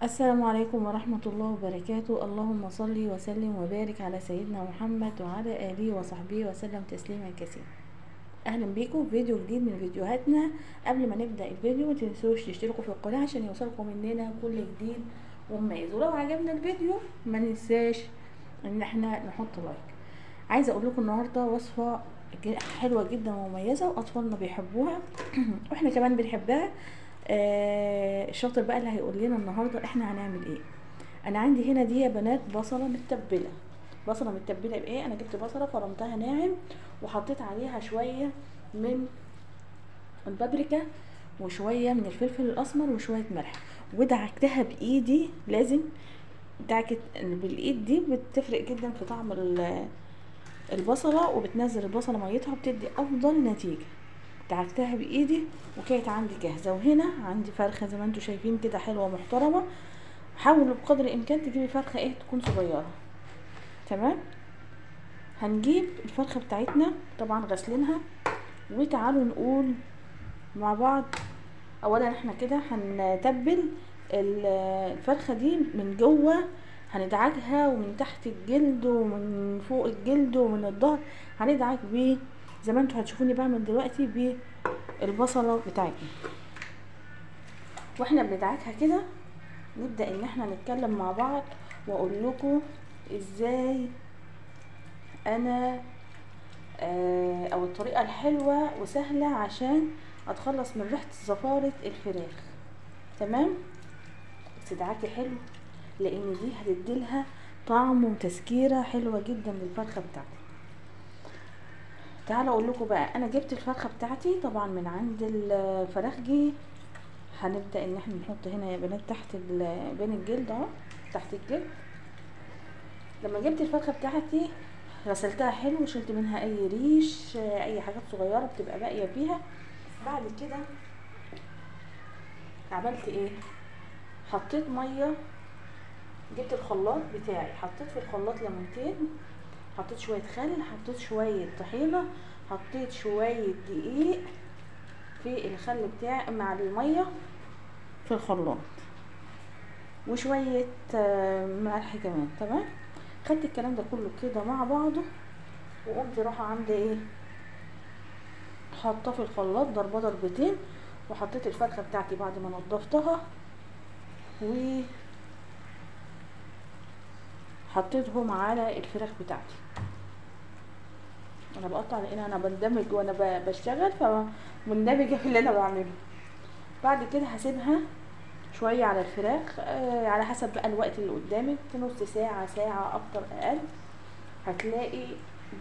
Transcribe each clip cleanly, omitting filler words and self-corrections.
السلام عليكم ورحمة الله وبركاته. اللهم صل وسلم وبارك على سيدنا محمد وعلى آله وصحبه وسلم تسليما كثيرا. اهلا بيكم في فيديو جديد من فيديوهاتنا. قبل ما نبدأ الفيديو متنسوش تشتركوا في القناة عشان يوصلكم مننا كل جديد ومميز، ولو عجبنا الفيديو ما ننساش ان احنا نحط لايك. عايزة اقول لكم النهاردة وصفة حلوة جدا ومميزة واطفالنا بيحبوها واحنا كمان بنحبها. الشاطر بقى اللي هيقول لنا النهارده احنا هنعمل ايه. انا عندي هنا دي يا بنات بصله متبله. بصله متبله بايه؟ انا جبت بصله فرمتها ناعم وحطيت عليها شويه من البابريكا وشويه من الفلفل الاسمر وشويه ملح ودعكتها بايدي. لازم دعكت بالايد دي بتفرق جدا في طعم البصله وبتنزل البصله ميتها بتدي افضل نتيجه. دعكتها بايدي وكانت عندي جاهزه، وهنا عندي فرخه زي ما انتم شايفين كده حلوه ومحترمه. حاولوا بقدر الامكان تجيبي فرخه ايه تكون صغيره. تمام. هنجيب الفرخه بتاعتنا طبعا غسلينها، وتعالوا نقول مع بعض. اولا احنا كده هنتبل الفرخه دي من جوه، هندعكها ومن تحت الجلد ومن فوق الجلد ومن الظهر هندعك بيه زي ما انتوا هتشوفوني بعمل دلوقتي بالبصله بتاعتنا. واحنا بندعكها كده نبدا ان احنا نتكلم مع بعض واقول لكم ازاي انا او الطريقه الحلوه وسهله عشان اتخلص من ريحه زفاره الفراخ. تمام. بس ادعكي حلو لان دي هتديلها طعم وتسكيره حلوه جدا للفرخه بتاعتي. تعالوا اقول لكم بقى، انا جبت الفرخه بتاعتي طبعا من عند الفراخجي. هنبدا ان احنا نحط هنا يا بنات تحت بين الجلد اهو، تحت الجلد. لما جبت الفرخه بتاعتي غسلتها حلو وشلت منها اي ريش، اي حاجات صغيره بتبقى باقيه فيها. بعد كده عملت ايه؟ حطيت ميه، جبت الخلاط بتاعي حطيت في الخلاط ليمونتين، حطيت شويه خل، حطيت شويه طحينه، حطيت شويه دقيق في الخل بتاعي مع الميه في الخلاط، وشويه ملح كمان. تمام. خدت الكلام ده كله كده مع بعضه وقمت رايحه عامله ايه، حاطاه في الخلاط ضربتين، وحطيت الفرخه بتاعتي بعد ما نضفتها وحطيتهم على الفراخ بتاعتي. انا بقطع لان انا بندمج وانا بشتغل فمندمجه في اللي انا بعمله. بعد كده هسيبها شويه على الفراخ على حسب بقى الوقت اللي قدامك، نص ساعه، ساعه، اكتر اقل. هتلاقي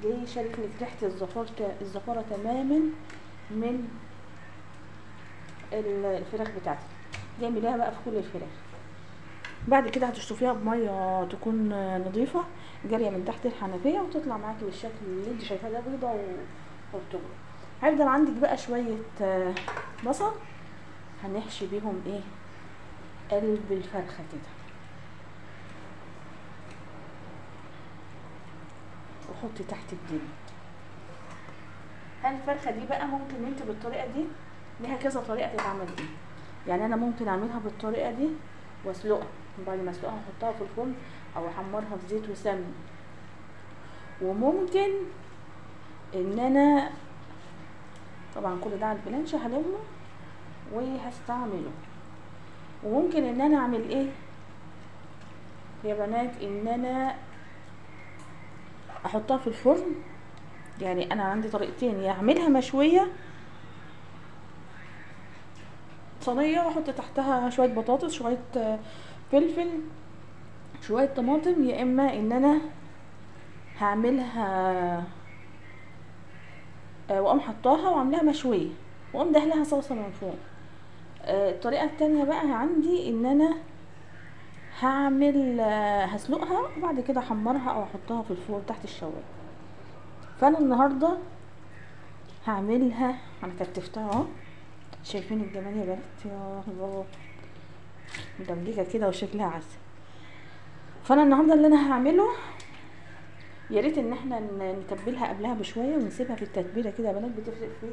دي شالت لك ريحه الزفاره تماما من الفراخ بتاعتك. دي اعمليها بقى في كل الفراخ. بعد كده هتشطفيها بميه تكون نظيفه جاريه من تحت الحنفيه وتطلع معاكي بالشكل اللي انت شايفاه ده، بيضه وبتبرد. هيفضل عندك بقى شويه بصل هنحشي بيهم ايه قلب الفرخه كده، وحطي تحت الجلد. الفرخه دي بقى ممكن انت بالطريقه دي، ليها كذا طريقه تتعمل بيها. يعني انا ممكن اعملها بالطريقه دي واسلقها، وبعد ما اسلقها احطها في الفرن او احمرها في زيت وسمن. وممكن ان انا طبعا كل ده على البلانش هلمه وهستعمله. وممكن ان انا اعمل ايه يا بنات، ان انا احطها في الفرن. يعني انا عندي طريقتين، يا اعملها مشويه صينيه واحط تحتها شويه بطاطس، شويه فلفل، شويه طماطم، يا اما ان انا هعملها واقوم حطاها وعاملاها مشويه واقوم دهلها صلصه من فوق. الطريقه التانية بقى عندي ان انا هعمل هسلقها وبعد كده احمرها او احطها في الفرن تحت الشوايه. فانا النهارده هعملها، انا كتفتها اهو، شايفين الجمال يا بنات؟ يا الله مدمجه كده وشكلها عسل. فانا النهارده اللي انا هعمله، يا ريت ان احنا نتبلها قبلها بشويه ونسيبها في التتبيله كده يا بنات، بتفرق في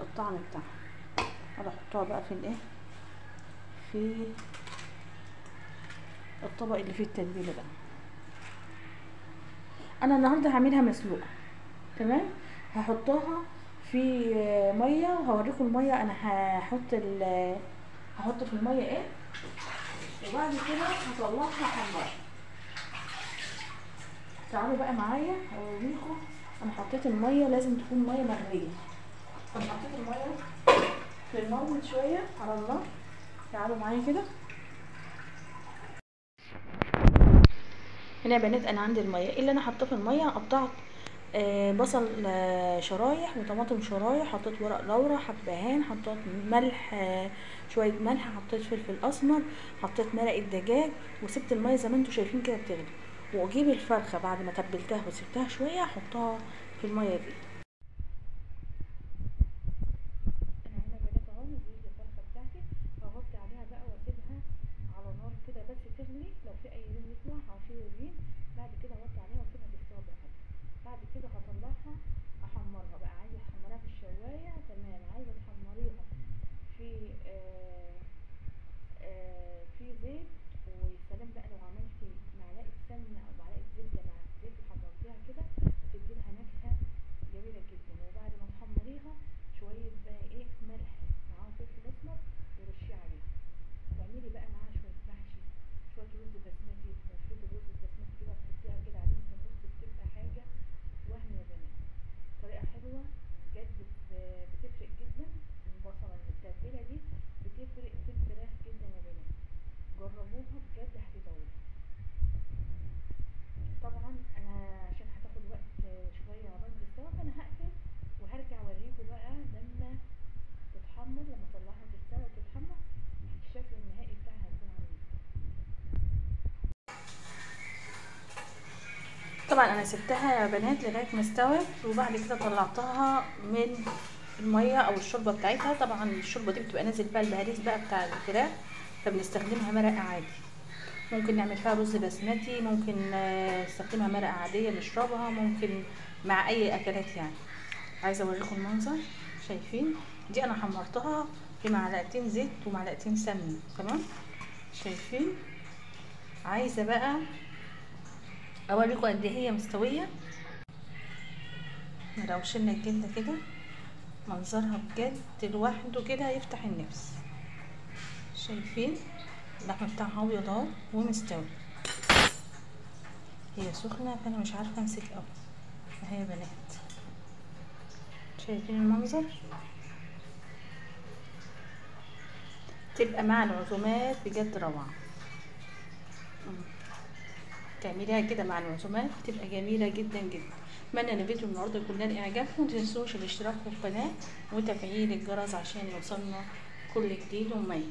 الطعم بتاعها. انا احطها بقى في الايه، في الطبق اللي فيه التتبيله ده. انا النهارده هعملها مسلوقه، تمام. هحطها في ميه وهوريكم الميه. انا هحط في الميه ايه، وبعد كده هطلعها احمرها. تعالوا بقى معايا اوريكم. انا حطيت الميه، لازم تكون ميه مغليه. انا حطيت الميه في الموت شويه على النار. تعالوا معايا كده. هنا يا بنات انا عندي الميه. ايه اللي انا حطاه في الميه؟ قطعت بصل شرايح وطماطم شرايح، حطيت ورق لورا، حبهان، حطيت ملح، شويه ملح، حطيت فلفل اسمر، حطيت مرقه دجاج، وسبت الميه زي ما انتم شايفين كده بتغلي. واجيب الفرخه بعد ما تبلتها وسبتها شويه احطها في الميه دي. انا هنا بنات اهو نزلت الفرخه بتاعتي، هغطي عليها بقى واسيبها على نار كده بس تغلي. لو في اي ريم يطلع هشيل الريم. بعد كده اغطي عليها واسيبها تستوي براحتها. بعد كده هطلعها احمرها بقى. عايزه تحمريها في الشوايه تمام، عايزه تحمريها في في زيت. وسلام بقى لو عملتي معلقه سمنه او معلقه زبده مع الزيت وحمرتيها كده هتدي لها نكهه جميله جدا. وبعد ما تحمريها شويه بقى ايه ملح معاهم فلفل اسمر ورشيه عليها. تعملي بقى معاها شويه محشي، شويه رز بسمتي، مفروض الرز البسمتي كده تحطيها كده عليهم في النص، بتبقى حاجه وهم يا بنات. طريقه حلوه بجد، بتفرق جدا. البصله التتبيله دي بتفرق في الفراخ جدا يا بنات، جربوها بجد هتدعولي. طبعا انا عشان هتاخد وقت شويه عقبال ما تستوي، فانا هقفل وهرجع اوريكم بقى لما تتحمر. لما اطلعها تستوي وتتحمر الشكل النهائي بتاعها هيكون عامل ازاي. طبعا انا سبتها يا بنات لغايه ما استوت، وبعد كده طلعتها من الميه او الشوربه بتاعتها. طبعا الشوربه دي بتبقى نازل بقى البهاريز بقى بتاع الفراخ، فبنستخدمها مرقه عادي. ممكن نعمل فيها رز بسمتي، ممكن نستخدمها مرقه عاديه نشربها، ممكن مع اي اكلات يعني. عايزه اوريكم المنظر. شايفين دي انا حمرتها في معلقتين زيت ومعلقتين سمنه، تمام. شايفين. عايزه بقى اوريكم قد ايه هي مستويه. لو شلنا الجلده كده منظرها بجد لوحده كده يفتح النفس. شايفين اللحمه بتاعها ابيض اهو ومستوي. هي سخنه فانا مش عارفه امسك قوي اهي يا بنات. شايفين المنظر؟ تبقى مع العزومات بجد روعه. تعمليها كده مع العزومات تبقى جميله جدا جدا. اتمنى ان الفيديو النهارده يكون نال اعجابكم. متنسوش الاشتراك في القناه وتفعيل الجرس عشان يوصلنا كل جديد ومميز.